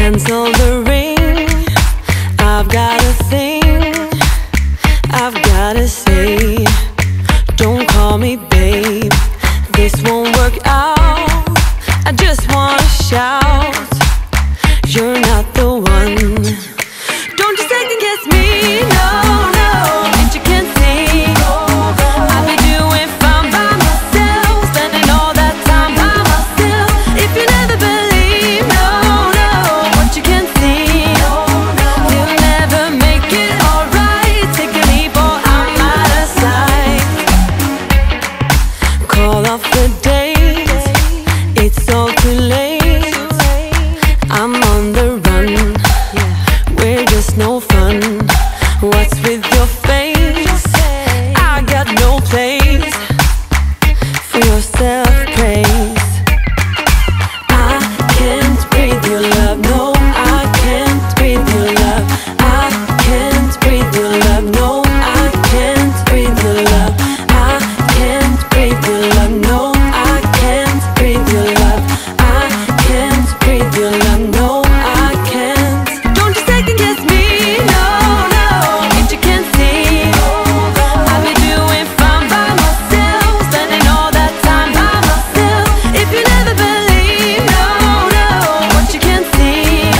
Cancel the ring. I've got a thing I've gotta say. Don't call me babe, this won't work out. I just wanna shout, you're not the one. Don't you second guess me, no, no. And you can't see I'll be doing fine by myself, spending all that time by myself. If you never believe, no, no, what you can't see, you'll never make it alright. Take a leap or I'm out of sight. Call off the date, it's all too late. I'm on the run, we're just no fun. What's with your face? I got no place for your self-praise. I can't breathe your love, no, I can't breathe your love. I can't breathe your love, no, I can't breathe your love. I can't breathe your love, no, I can't breathe your love. I can't breathe your love, no, I can't. Don't you second guess me, no, no. If you can't see, I'll be doing fine by myself, spending all that time by myself. If you never believe, no, no, what you can't see,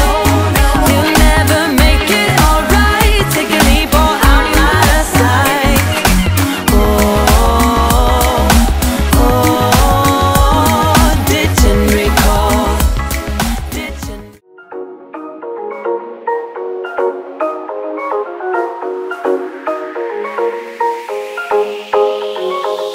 you'll never make it alright. Take a leap or I'm out of sight. Didn't recall.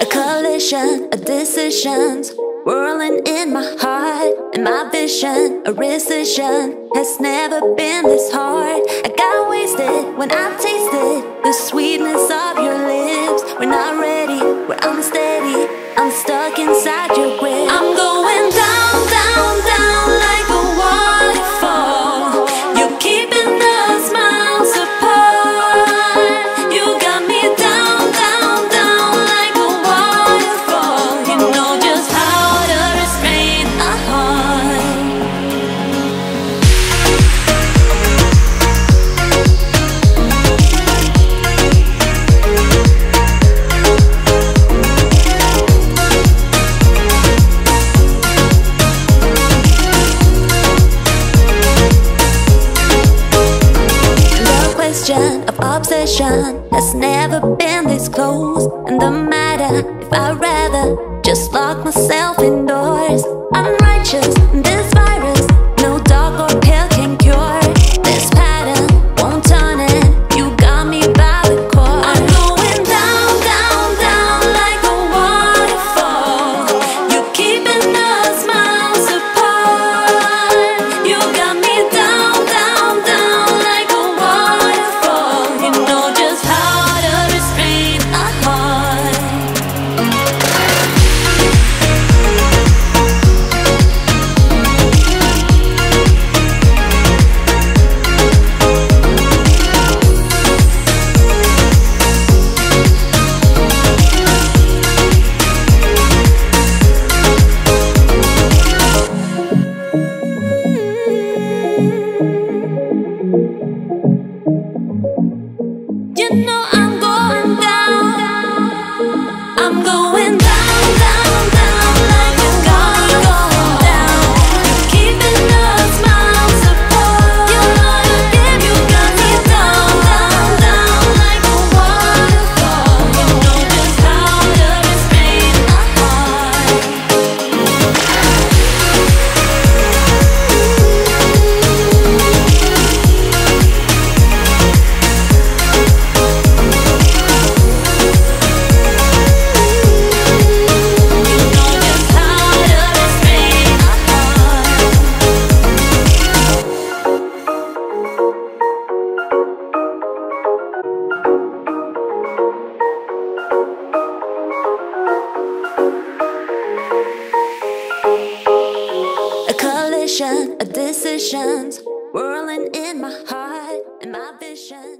A collision of decisions whirling in my heart, and my vision, a rescission, has never been this hard. I got wasted when I tasted the sweetness of your lips. We're not ready, we're unsteady, I'm stuck inside your grip. I'm going down, down, down like a waterfall. You're keeping us miles apart. You got me down, down, down like a waterfall. You know just how to restrain a heart. The question of obsession has never been this close. And the matter if I'd rather just lock myself indoors. I'm righteous, this virus, no dog or pill can cure. This pattern won't turn it, you got me by the cord. I'm going down, down, down like a waterfall. You're keeping us miles apart. You got me down, down, down like a waterfall. You know just how to restrain a heart. You know I'm going down. I'm going down, down, down like a going down. You're keeping us miles apart. You know you got me down, down, down like a waterfall. You know just how to restrain a heart. A collision of decisions whirling in my heart, and my vision.